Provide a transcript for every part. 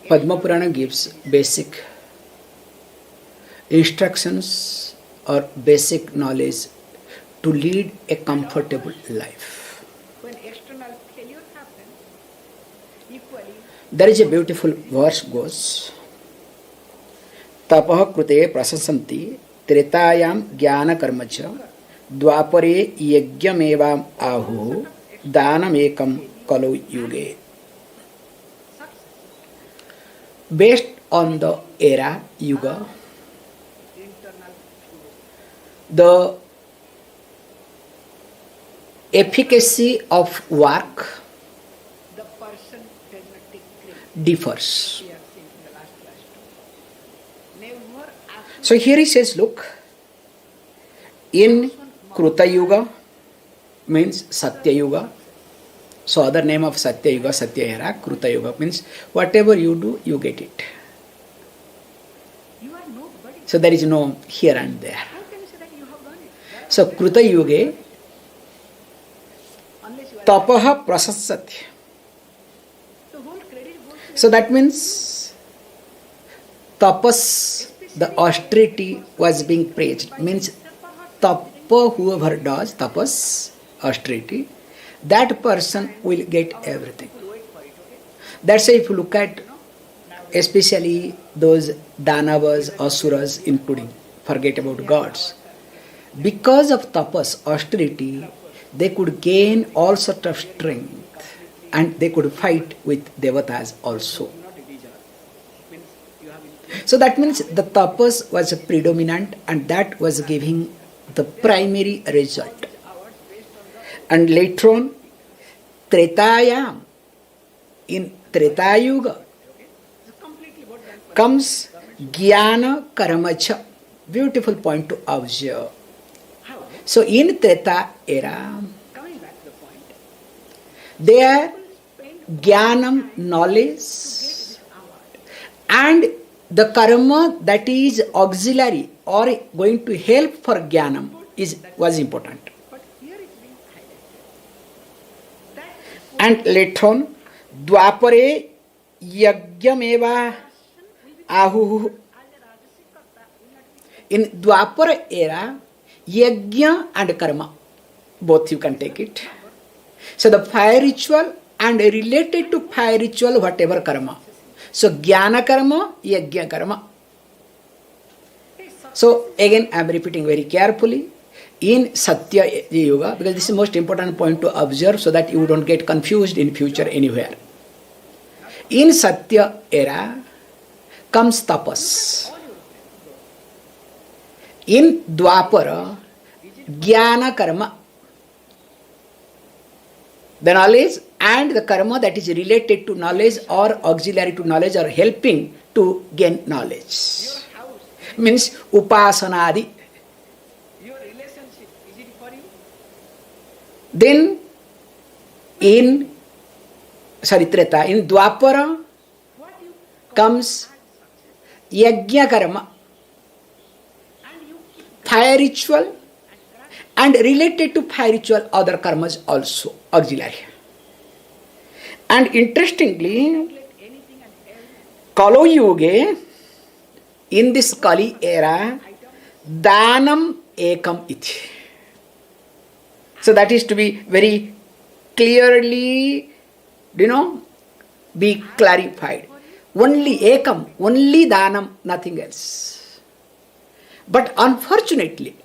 Padma Purana gives basic instructions or basic knowledge to lead a comfortable life. When external failure happens, equally, There is a beautiful verse goes, Tapah krute prasasanti tretayam jnana karmacha dvapare yajnamevam ahu danamekam kalo yuge. Based on the era, yuga, internal the efficacy of work the person does not take credit. differs. We have seen in the last class too. Never ask So here he says, look, in Kruta Yuga means Satya Yuga. So other name of Satya Yuga, Satya Era, Kruta Yuga means whatever you do, you get it. you are nobody. So there is no here and there. How can you say that you have done it? So Kruta Yuge, Unless you are Tapaha Prasasati. the whole credit goes to So that means tapas, the austerity was being praised. Means tapa, whoever does tapas, austerity, that person will get everything. That's why if you look at especially those Danavas, Asuras including, forget about gods. Because of tapas, austerity, they could gain all sort of strength and they could fight with devatas also. So that means the tapas was predominant and that was giving the primary result. And later on, Tretayam, in Tretayuga, comes Jnana Karmacha. Beautiful point to observe. So in Treta era, coming back to the point. there Jnanam, knowledge, and the karma that is auxiliary or going to help for Jnanam was important. But here it's being highlighted. That And later on, Dwapare Yagyameva Ahu. In Dwapara era, Yajna and Karma, both you can take it. So the fire ritual and related to fire ritual, whatever karma. So Jnana Karma, Yajna Karma. So again, I am repeating very carefully. In Satya Yuga, because this is the most important point to observe so that you don't get confused in future anywhere. In Satya era comes tapas. In Dwapara, Jnana Karma. The knowledge and the karma that is related to knowledge or auxiliary to knowledge or helping to gain knowledge. Means Upasanadi. your relationship, is it for you? Then in Treta, in Dwapara What you comes Yajna Karma, and you keep fire ritual, and related to fire ritual other karmas also auxiliary. And interestingly, anything and everything. Kalo Yuge, in this Kali era, Danam Ekam Iti. So that is to be very clearly, be clarified. Only Ekam, only Danam, nothing else. But unfortunately,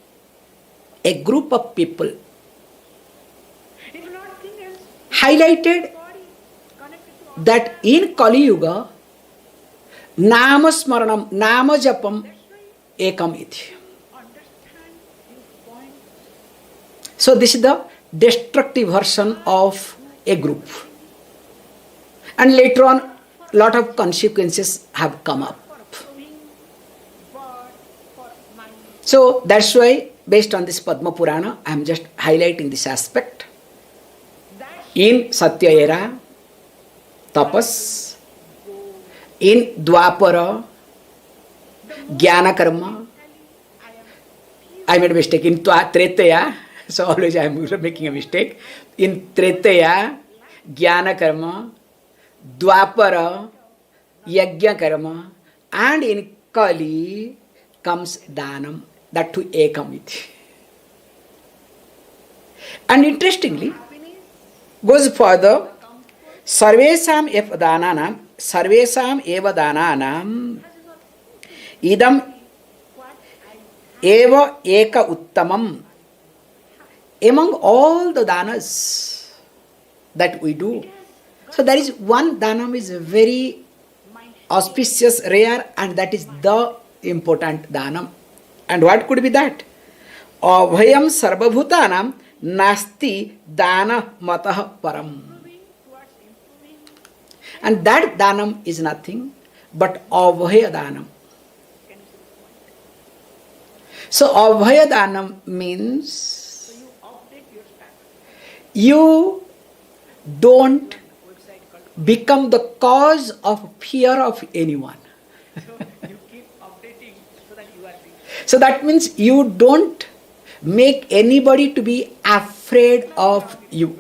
a group of people If nothing else, highlighted body connected to that in Kali Yuga, Nama Smaranam, Nama Japam, Ekam Iti. understand your point. So this is the destructive version of a group. And later on, lot of consequences have come up. For proving God, for mind. So that's why, based on this Padma Purana, I am just highlighting this aspect. In Satya era, tapas. In Dwapara, Jnana Karma. I made a mistake. In Tretaya, so always I am making a mistake. In Tretaya, Jnana Karma. Dwapara, yajna karma, and in Kali comes Danam, that to Ekamiti. And interestingly, goes further, Sarvesam eva dananam, idam eva eka uttamam. Among all the danas that we do, so there is one danam is very auspicious, rare, and that is the important danam. And what could be that? Abhayam sarvabhutanam nasti dana matah param. And that danam is nothing but abhaya danam. So abhaya danam means you don't become the cause of fear of anyone. So that means you don't make anybody to be afraid of you.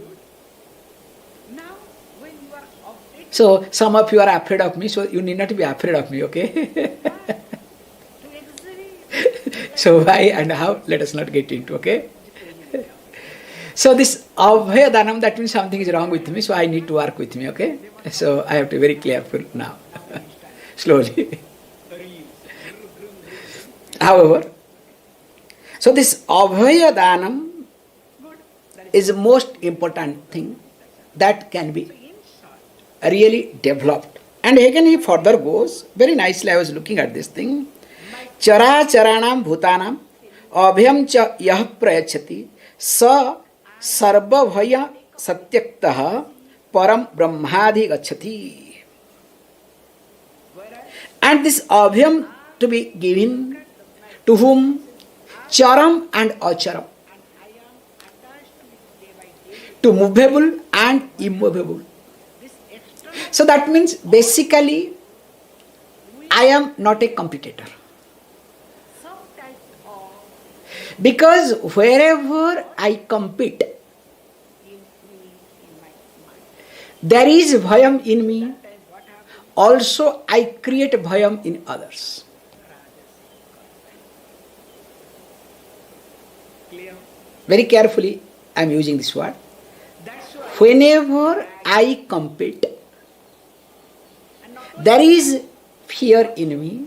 So some of you are afraid of me, so you need not be afraid of me, okay? So why and how, let us not get into, okay? So this abhaya danam, that means something is wrong with me, so I need to work with me, okay? So I have to be very careful now. Slowly. However, so this abhaya danam is the most important thing that can be really developed. And again he further goes, very nicely I was looking at this thing. Chara charanam bhutanam abhyam cha yah prayachati sa sarvabhaya satyaktah param brahmadhi gacchati. And this abhyam to be given to whom? Charam and acharam. To movable and immovable. So that means basically I am not a competitor. Because wherever I compete, there is bhayam in me. Also I create bhayam in others. Very carefully I am using this word. Whenever I compete, there is fear in me.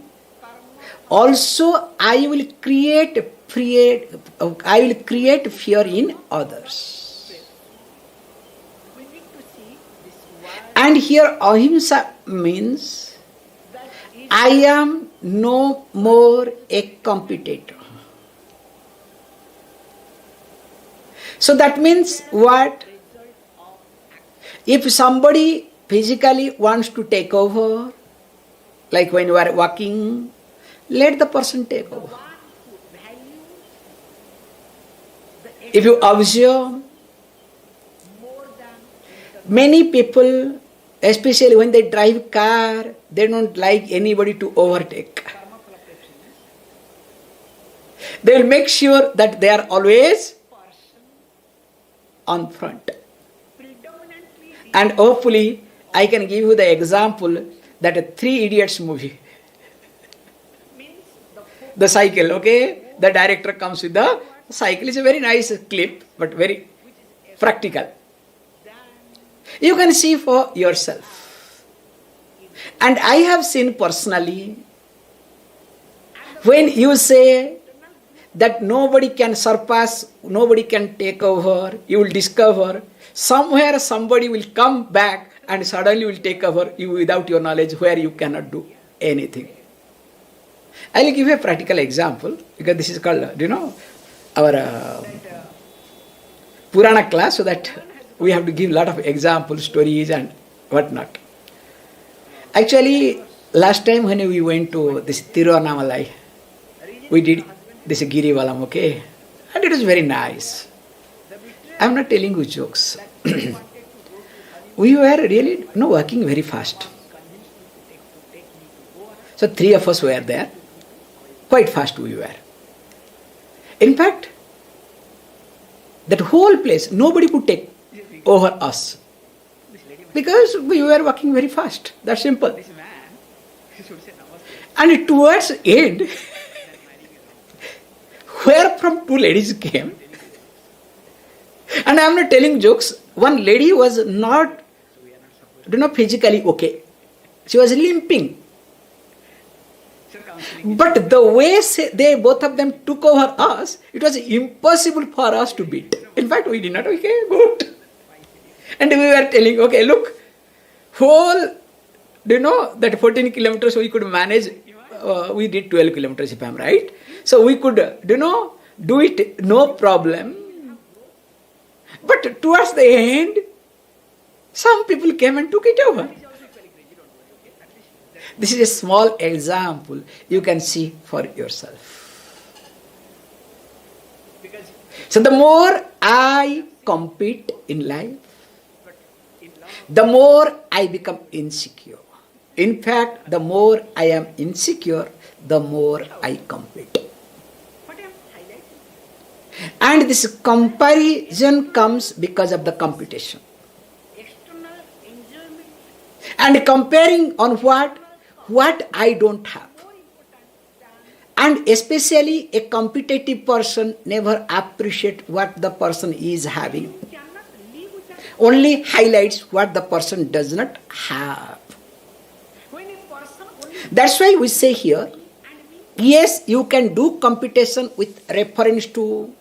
Also I will create fear in others. And here ahimsa means I am no more a competitor. So that means what? If somebody physically wants to take over, like when you are walking, let the person take over. If you observe, many people, especially when they drive car, they don't like anybody to overtake. They will make sure that they are always on front. And hopefully, I can give you the example that a Three Idiots movie. The cycle, okay? The director comes with the cycle. It's a very nice clip, but very practical. You can see for yourself. And I have seen personally, when you say that nobody can surpass, nobody can take over, you will discover somewhere somebody will come back and suddenly will take over you without your knowledge, where you cannot do anything. I will give you a practical example, because this is called, our Purana class, so that we have to give a lot of examples, stories and whatnot. Actually, last time when we went to this Tiruvannamalai, we did this Girivalam, okay? And it was very nice. I am not telling you jokes. We were really working very fast. So 3 of us were there. Quite fast we were. In fact, that whole place, nobody could take over us. Because we were working very fast. That's simple. You should say namaste. And towards end, where from two ladies came, and I am not telling jokes, one lady was not, physically okay. She was limping. Sir, counseling. But the way they both of them took over us, it was impossible for us to beat. In fact, we did not, okay, good. And we were telling, okay, look, whole, that 14 kilometers we could manage, we did 12 kilometers if I am right. So we could, do it no problem. But towards the end, some people came and took it over. This is a small example you can see for yourself. Because So the more I compete in life, in love, the more I become insecure. In fact, the more I am insecure, the more I compete. what I am highlighting, And this comparison comes because of the competition. external enjoyment, And comparing on what? What I don't have. more important than And especially a competitive person never appreciates what the person is having. cannot live without. Only highlights what the person does not have. When a person only That's why we say here, and me, yes, you can do competition with reference to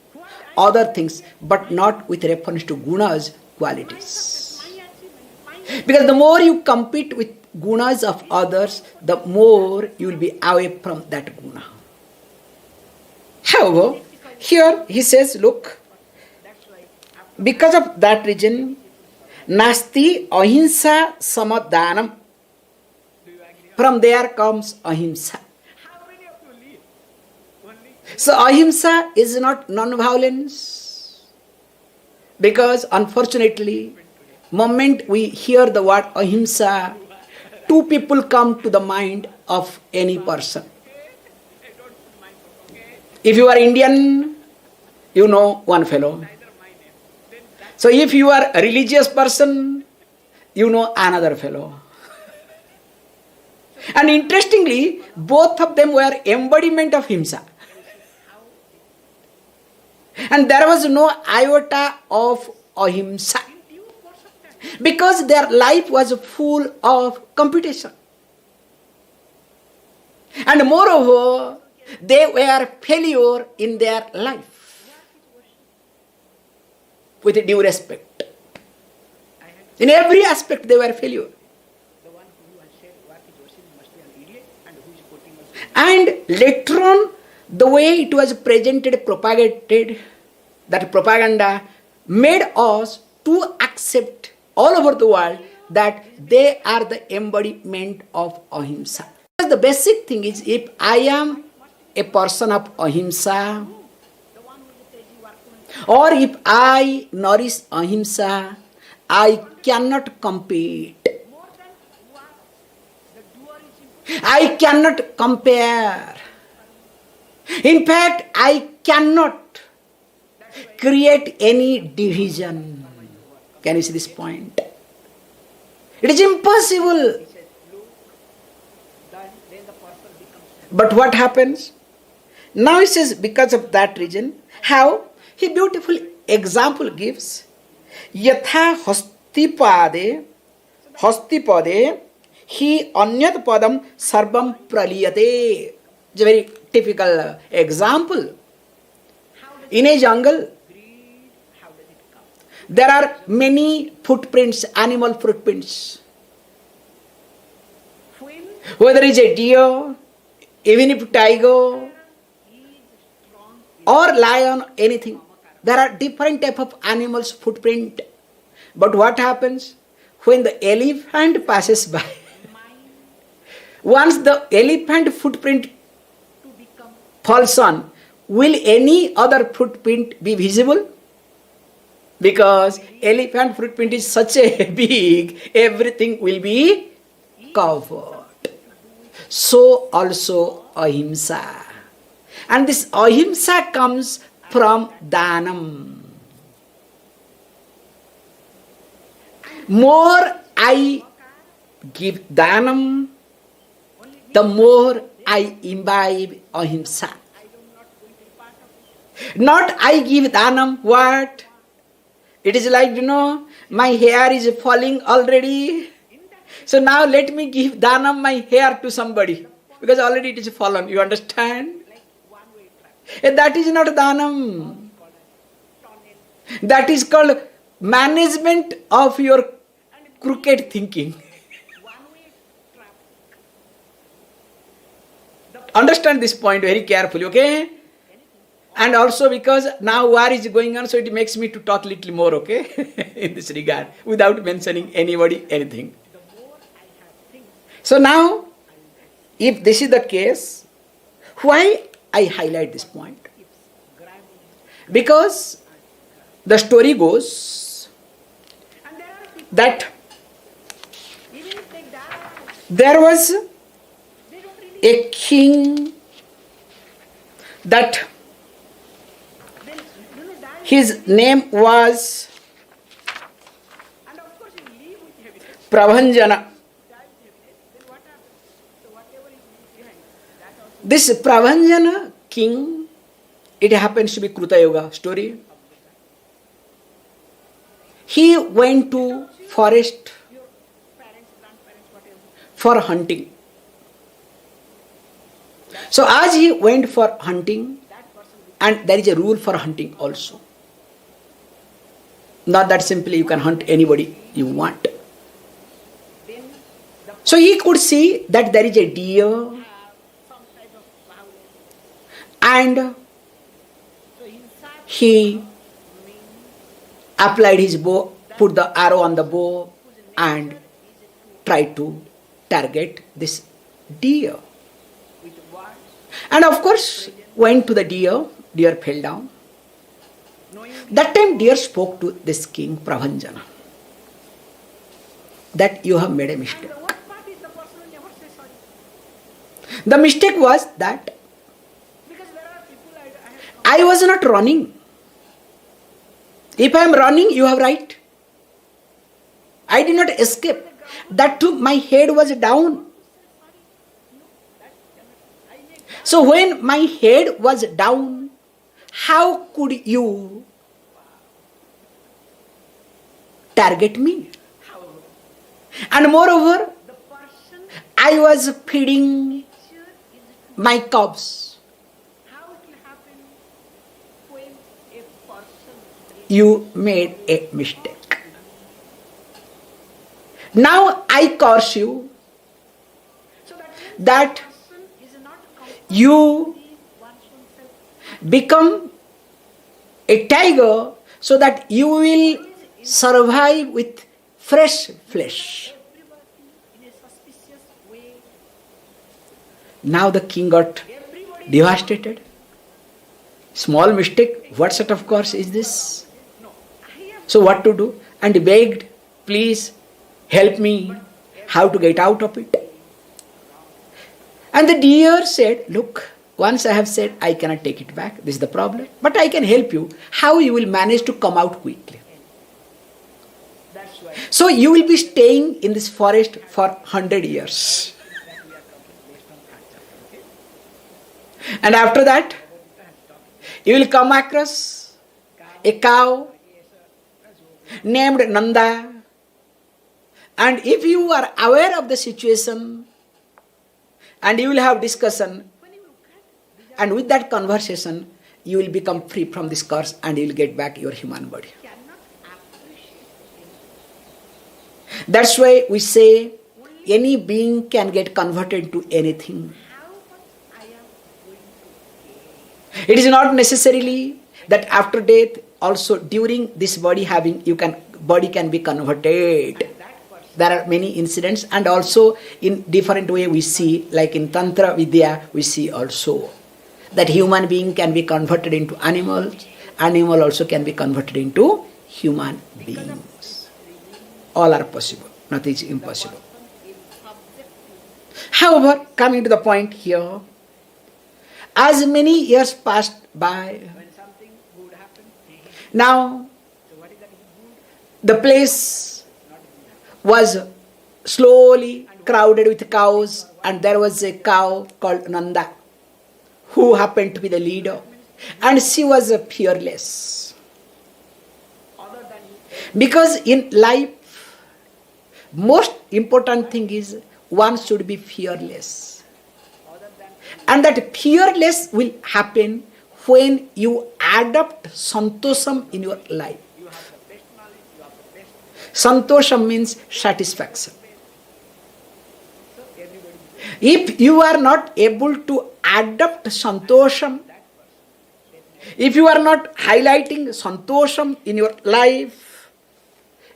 other things, but not with reference to gunas, qualities. my achievement, my Because the more you compete with gunas of others, the more you will be away from that guna. However, here he says, look, that's why after because of that reason, nasti ahimsa samadhanam. do you agree? From there comes ahimsa. How many of you live? Only So ahimsa is not non-violence. Because unfortunately, moment we hear the word ahimsa, two people come to the mind of any person. I don't put my name, okay? If you are Indian, you know one fellow. Neither my name. Then that So if you are a religious person, you know another fellow. And interestingly, both of them were embodiment of himsa. And there was no iota of ahimsa. due course of time. Because their life was full of competition. And moreover, they were failure in their life. With due respect. I had In every aspect they were failure. the one who has said what is worship must be an idiot and who is quoting us. And later on, the way it was presented, propagated, that propaganda made us to accept all over the world that they are the embodiment of ahimsa. The basic thing is, if I am a person of ahimsa, The one who is a crazy workman. or if I nourish ahimsa, I cannot compete. More than what the doer is important. I cannot compare. In fact, I cannot create any division. Can you see this point? It is impossible. He said, look, then the person becomes But what happens? Now he says, because of that reason, how? He beautiful example gives. Yatha hastipade hi anyat padam sarvam praliyate. It's a very typical example. In a jungle, greed, how does it come? there are many footprints, animal footprints. When Whether it's a deer, even if tiger, he is strong, or lion, anything. There are different type of animals' footprint. But what happens when the elephant passes by? Once the elephant footprint to become falls on, will any other footprint be visible? Because elephant footprint is such a big, everything will be covered. So also ahimsa. And this ahimsa comes from dhanam. More I give dhanam, the more I imbibe ahimsa. Not I give dhanam, what? It is like, my hair is falling already. So now let me give dhanam my hair to somebody. Because already it is fallen, you understand? That is not dhanam. That is called management of your crooked thinking. Understand this point very carefully, okay? And also because now war is going on, so it makes me to talk little more, okay? In this regard, without mentioning anybody, anything. So now, if this is the case, why I highlight this point? Because the story goes that there was a king that his name was Prabhanjana. This Prabhanjana king, it happens to be Kruta Yoga story. He went to forest for hunting. So as he went for hunting, and there is a rule for hunting also. Not that simply you can hunt anybody you want. So he could see that there is a deer, and he applied his bow, put the arrow on the bow, and tried to target this deer. And of course, went to the deer, deer fell down. That time deer spoke to this king, Prabhanjana, that you have made a mistake. The mistake was that I was not running. If I am running, you have right. I did not escape. That too, my head was down. So when my head was down, how could you target me? And moreover, I was feeding my cubs. You made a mistake. Now I curse you that you become a tiger so that you will survive with fresh flesh. Now the king got devastated. Small mistake, what sort of curse is this? So what to do? And he begged, please help me, how to get out of it. And the deer said, look, once I have said I cannot take it back, this is the problem, but I can help you. How you will manage to come out quickly? So you will be staying in this forest for 100 years. And after that, you will come across a cow named Ananda. And if you are aware of the situation, and you will have discussion, and with that conversation, you will become free from this curse and you will get back your human body. That's why we say any being can get converted to anything. It is not necessarily that after death, also during this body having, body can be converted. There are many incidents, and also in different way we see, like in Tantra Vidya, we see also that human being can be converted into animals, animal also can be converted into human beings. All are possible, nothing is impossible. However, coming to the point here, as many years passed by, now the place was slowly crowded with cows, and there was a cow called Nanda, who happened to be the leader, and she was fearless. Because in life, most important thing is one should be fearless. And that fearless will happen when you adopt santosham in your life. Santosham means satisfaction. If you are not able to adopt santosham, if you are not highlighting santosham in your life,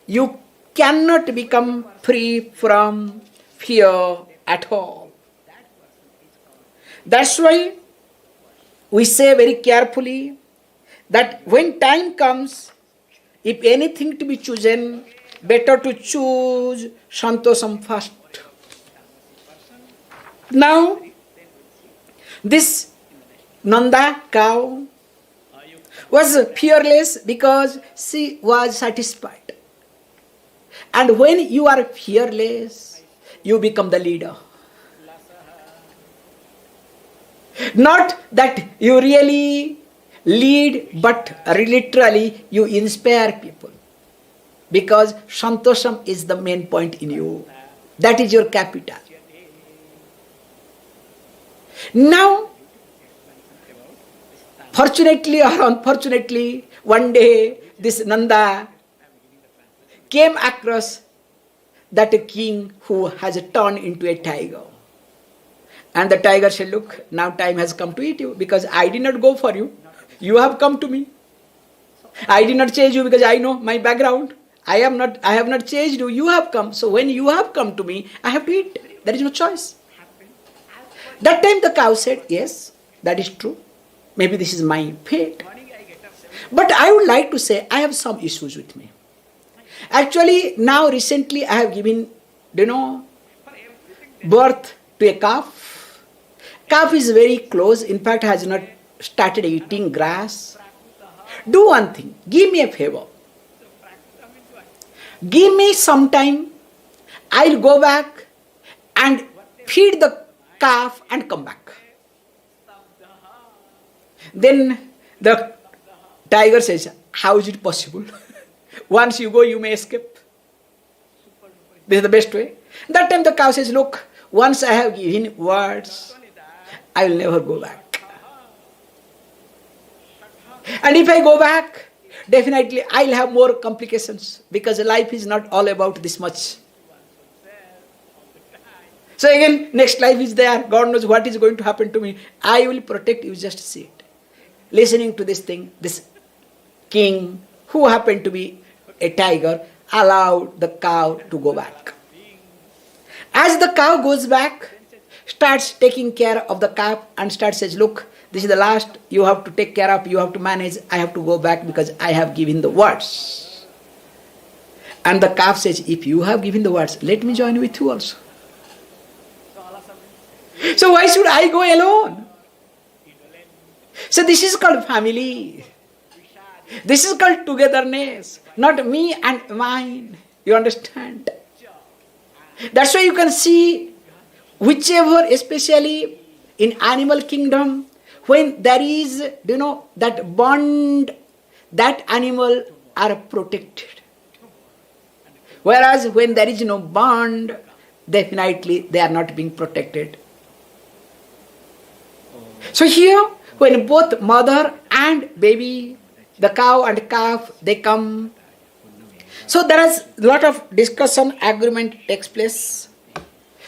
you cannot become free from fear at all. That's why we say very carefully that when time comes, if anything to be chosen, better to choose santosham first. Now, this Nanda cow was fearless because she was satisfied. And when you are fearless, you become the leader. Not that you really lead, but literally you inspire people. Because santosham is the main point in you. That is your capital. Now, fortunately or unfortunately, one day this Nanda came across that king who has turned into a tiger. And the tiger said, look, now time has come to eat you because I did not go for you. You have come to me. I did not chase you because I know my background. I have not chased you. You have come. So when you have come to me, I have to eat. There is no choice. That time the cow said, yes, that is true. Maybe this is my fate. But I would like to say I have some issues with me. Actually, now recently I have given, birth to a calf. Calf is very close. In fact, has not started eating grass. Do one thing. Give me a favor. Give me some time. I'll go back and feed the calf and come back. Then the tiger says, how is it possible? Once you go, you may escape. This is the best way. That time the cow says, look, once I have given words, I will never go back. And if I go back, definitely I'll have more complications because life is not all about this much. So again, next life is there. God knows what is going to happen to me. I will protect you, just see it. Listening to this thing, this king, who happened to be a tiger, allowed the cow to go back. As the cow goes back, starts taking care of the calf and starts says, look, this is the last, you have to take care of, you have to manage, I have to go back because I have given the words. And the calf says, if you have given the words, let me join with you also. So why should I go alone? So this is called family. This is called togetherness. Not me and mine. You understand? That's why you can see whichever, especially in animal kingdom, when there is, that bond, that animal are protected. Whereas when there is no bond, definitely they are not being protected. So here, when both mother and baby, the cow and calf, they come. So there is a lot of discussion, agreement takes place.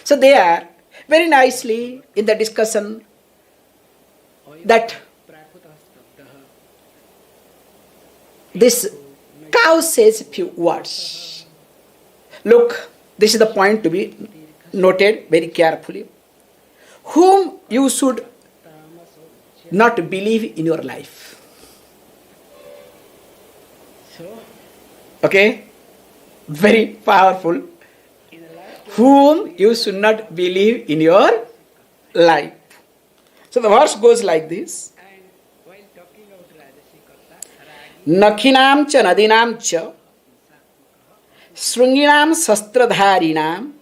So there, very nicely in the discussion, that this cow says few words. Look, this is the point to be noted very carefully. Whom you should not believe in your life. Okay? Very powerful. Whom you should not believe in your life. So the verse goes like this. Nakhinam cha nadinam cha Srunginam sastradharinam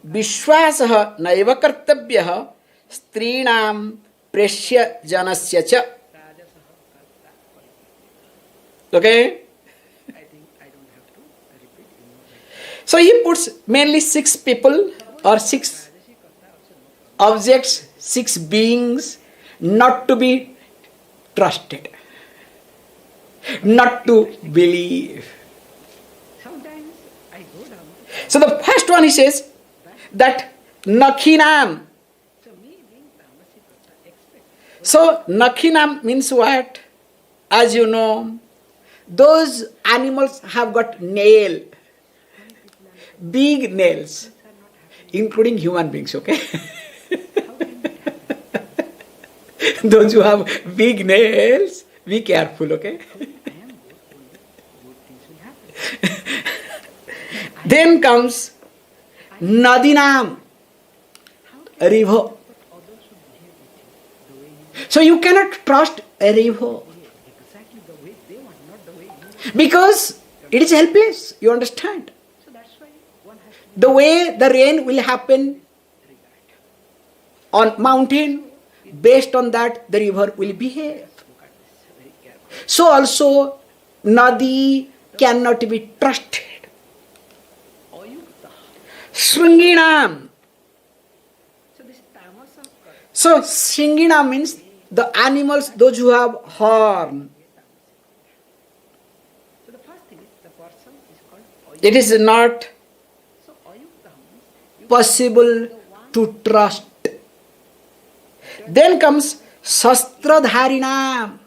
विश्वासः नैव कर्तव्यः स्त्रीणां प्रेष्य जनस्य च. Okay? So he puts mainly 6 people or 6 objects, 6 beings not to be trusted, not to believe. Sometimes I go down. So the first one he says that Nakhinam. So me being Tamasika, expect. So Nakhinam means what? As you know, those animals have got nail, big nails, including human beings, okay? Those who have big nails, be careful, okay? Then comes Nadinam, a river. So you cannot trust a river Exactly the way they want, not the way you want. because it is helpless, you understand? So that's why one has to The way the rain will happen on mountain, based on that the river will behave. look at this very carefully. So also Nadi cannot be trusted. Ayukta. Shringinam. So this tamasa karta. So Shringinam means the animals, those who have horn. So the first thing is the person is called Ayukta. It is not So Ayukta means you possible to trust. Then comes Shastradharinam.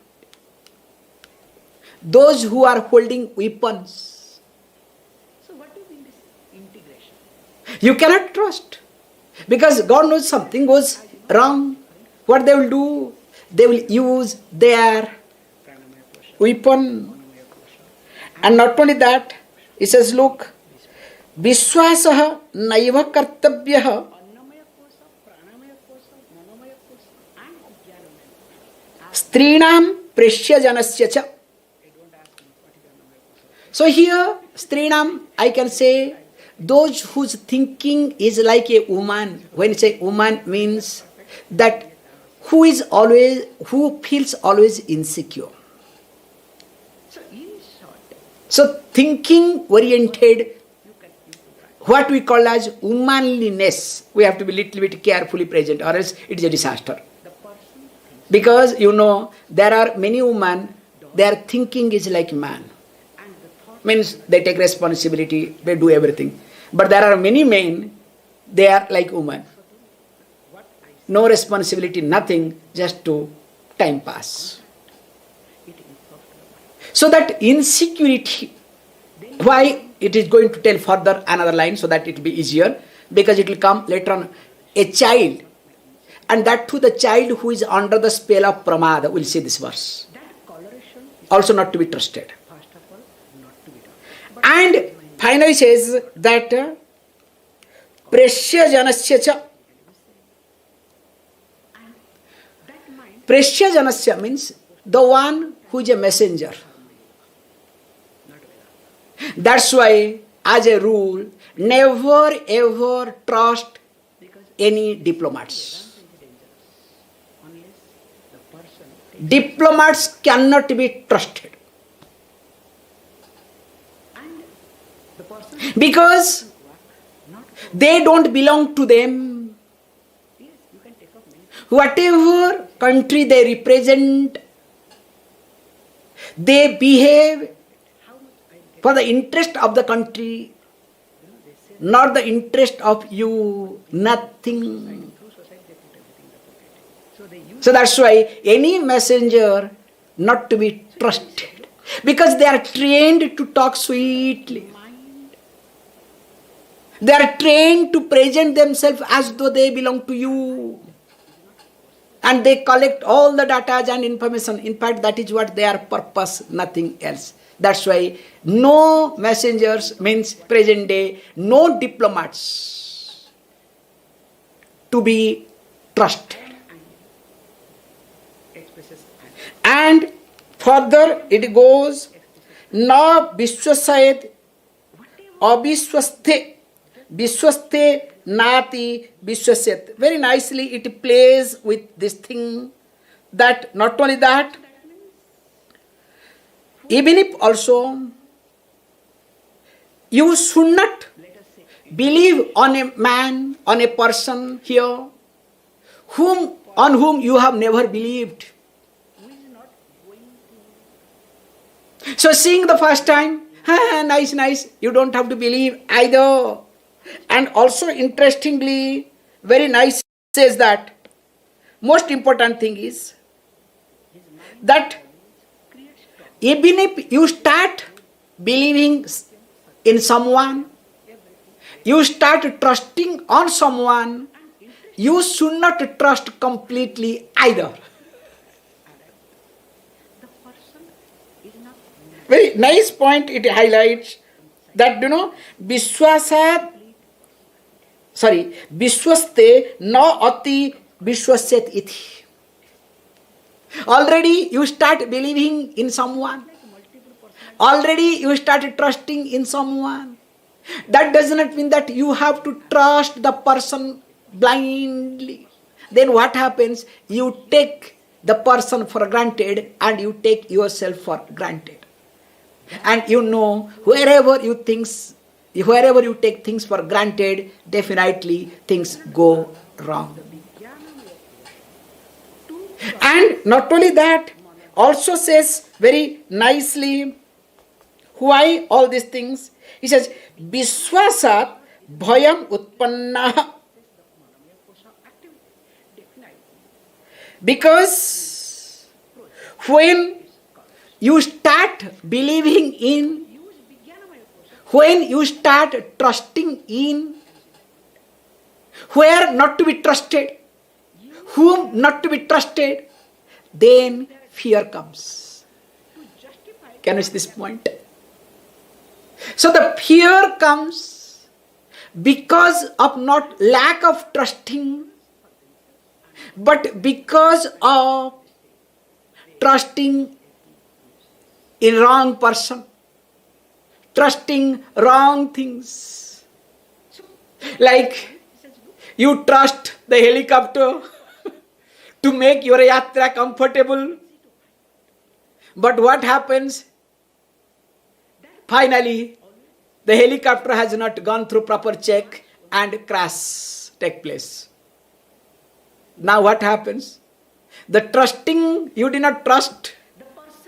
Those who are holding weapons. So what do you mean this integration? You cannot trust. Because God knows something goes wrong. What they will do? They will use their Pranamaya kosha, weapon. manamaya kosha. And not only that, he says, look, Vishwasah naiva kartavyah Annamaya kosha, pranamaya kosha, manamaya kosha, and jnanamaya kosha. Strinam preshya janasya cha. I don't ask me what is annamaya kosha. So here, Strinam, I can say, those whose thinking is like a woman. When you say woman means that who feels always insecure. So in short, So thinking oriented, you can improvise. what we call as womanliness, we have to be little bit carefully present or else it is a disaster. The person thinks Because you know, there are many women, their thinking is like man. and the thought Means they take responsibility, they do everything. But there are many men, they are like women. what I say, No responsibility, nothing, just to time pass. it improves the mind. So that insecurity, why it is going to tell further another line so that it will be easier, because it will come later on. A child, and that too the child who is under the spell of pramada, will see this verse. That coloration is Also not to be trusted. first of all not to be done. But And finally says that preshya janasya cha. and that mind Preshya janasya means the one who is a messenger. not Vedanta. That's why, as a rule, never ever trust Because any diplomats. Vedanta is dangerous unless the person takes Diplomats cannot be trusted and the person because work not they don't belong to them. yes, you can take up many Whatever country they represent, they behave how much I get for the interest of the country, they say not the interest of you, nothing. through society they put everything in the pocket. So they use So that's why any messenger not to be trusted, because they are trained to talk sweetly. mind They are trained to present themselves as though they belong to you. And they collect all the data and information. In fact, that is what their purpose, nothing else. That's why no messengers means present day, no diplomats to be trusted. expresses And further it goes, na vishwasayet abhishwaste vishwaste nati vishwasyat. Very nicely it plays with this thing that not only that, even if also you should not believe on a man, on a person here, on whom you have never believed. So seeing the first time, nice, you don't have to believe either. And also interestingly, very nice says that most important thing is that even if you start believing in someone, you start trusting on someone, you should not trust completely either. Very nice point it highlights that, Vishwaste na ati vishwasyat iti. Already you start believing in someone. Already you start trusting in someone. That does not mean that you have to trust the person blindly. Then what happens? You take the person for granted and you take yourself for granted. And wherever you take things for granted, definitely things go wrong. And not only that, also says very nicely, why all these things? He says, Vishwasat bhayam utpanna. Because when you start believing in, when you start trusting in, where not to be trusted, whom not to be trusted, then fear comes. Can you see this point? So the fear comes because of not lack of trusting, but because of trusting in wrong person, trusting wrong things. Like you trust the helicopter to make your yatra comfortable. But what happens? Finally, the helicopter has not gone through proper check and crash take place. Now what happens? The trusting, you did not trust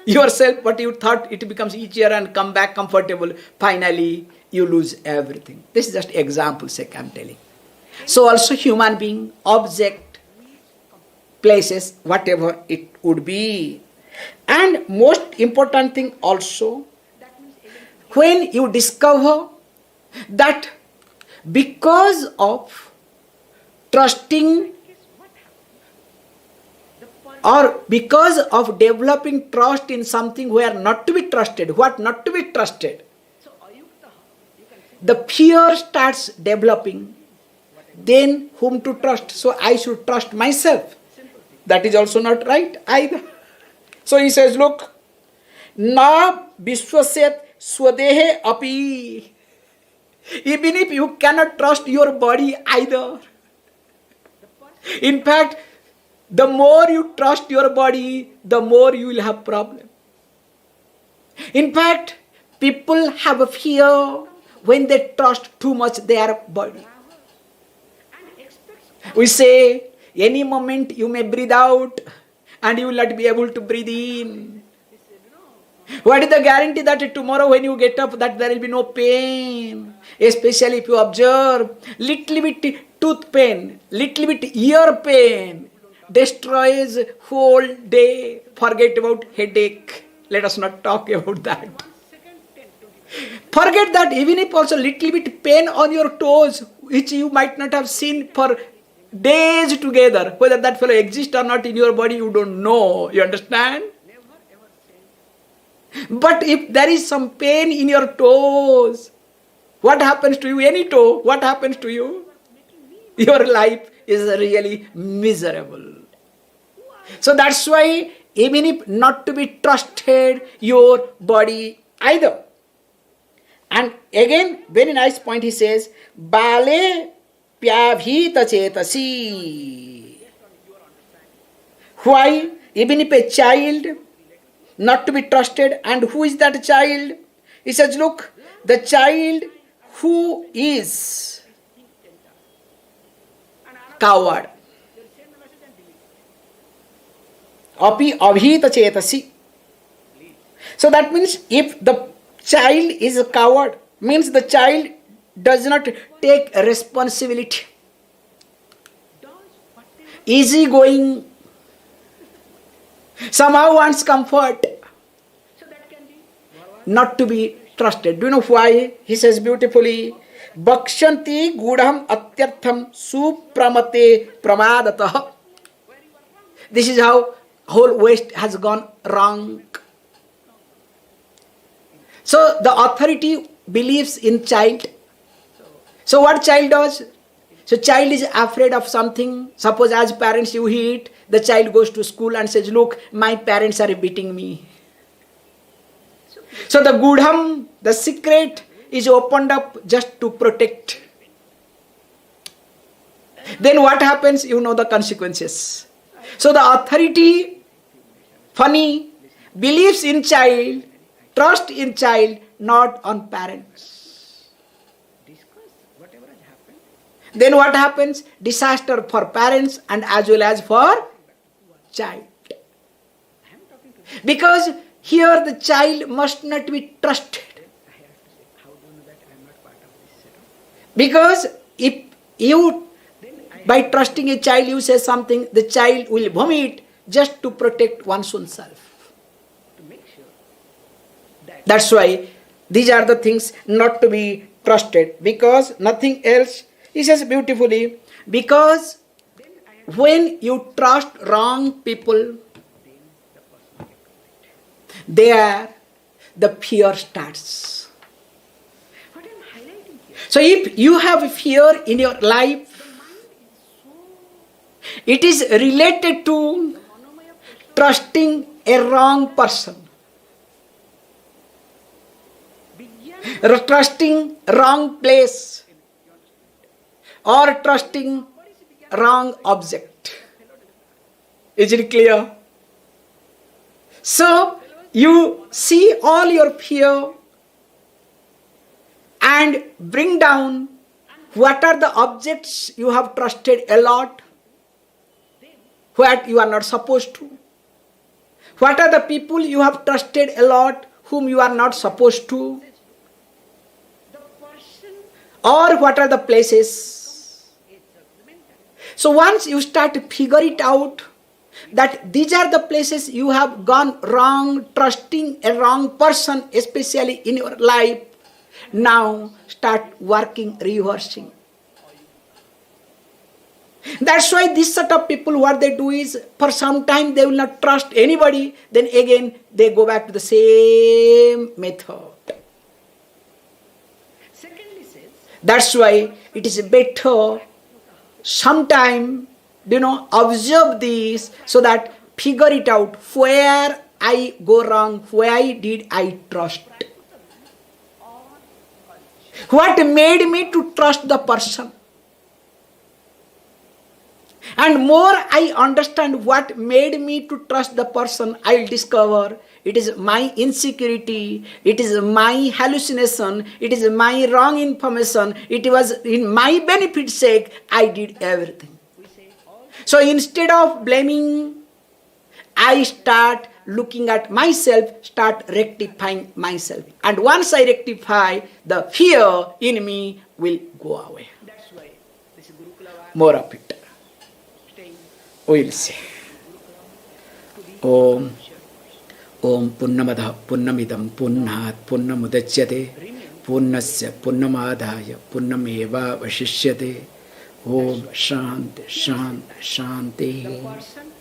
yourself, but you thought it becomes easier and come back comfortable. Finally, you lose everything. This is just example sake I am telling. So also human being, object, places, whatever it would be. And most important thing also, when you discover that because of trusting or because of developing trust in something where not to be trusted, what not to be trusted, the fear starts developing. Then whom to trust? So I should trust myself. That is also not right either. So he says, look, na vishwasyat swadehe api. Even if you cannot trust your body either. In fact, the more you trust your body, the more you will have problem. In fact, people have a fear when they trust too much their body. We say, any moment you may breathe out and you will not be able to breathe in. What is the guarantee that tomorrow when you get up that there will be no pain? Especially if you observe little bit tooth pain, little bit ear pain, destroys whole day. Forget about headache. Let us not talk about that. Forget that even if also little bit pain on your toes, which you might not have seen for days together, whether that fellow exists or not in your body, you don't know. You understand? But if there is some pain in your toes, what happens to you? Any toe, what happens to you? Your life is really miserable. So that's why even if not to be trusted your body either. And again, very nice point he says, Bale प्याभीत Chetasi. Why? Even if a child not to be trusted, and who is that child? He says, look, the child who is coward. Api abhita chetasi. So that means if the child is a coward, means the child does not take responsibility. Easy going, somehow wants comfort, not to be trusted. Do you know why? He says beautifully, Bakshanti gudham atyartham supramate pramadatah. This is how whole West has gone wrong. So the authority believes in child. So what child does? So child is afraid of something. Suppose as parents you hit, the child goes to school and says, look, my parents are beating me. So the gudham, the secret is opened up just to protect. Then what happens? You know the consequences. So the authority, funny, believes in child, trust in child, not on parents. Then what happens? Disaster for parents and as well as for child. Because here the child must not be trusted. Because if you, by trusting a child, you say something, the child will vomit just to protect one's own self. That's why these are the things not to be trusted. Because nothing else. He says beautifully, because when you trust wrong people, there the fear starts. So if you have fear in your life, it is related to trusting a wrong person, trusting wrong place, or trusting wrong object. Is it clear? So you see all your fear and bring down what are the objects you have trusted a lot, what you are not supposed to. What are the people you have trusted a lot whom you are not supposed to. Or what are the places. So once you start to figure it out, that these are the places you have gone wrong, trusting a wrong person, especially in your life, now start working, reversing. That's why this set of people, what they do is, for some time they will not trust anybody, then again they go back to the same method. That's why it is better sometime, observe this so that figure it out where I go wrong, why did I trust. What made me to trust the person? And more I understand what made me to trust the person, I'll discover it is my insecurity, it is my hallucination, it is my wrong information, it was in my benefit's sake, I did everything. So instead of blaming, I start looking at myself, start rectifying myself. And once I rectify, the fear in me will go away. More of it. We'll see. Om Punnamada Punnamidam Punnat Punnamudachyate Punnasya Punnamadaya Punnameva Vashishyate. Om Shanti Shanti Shanti.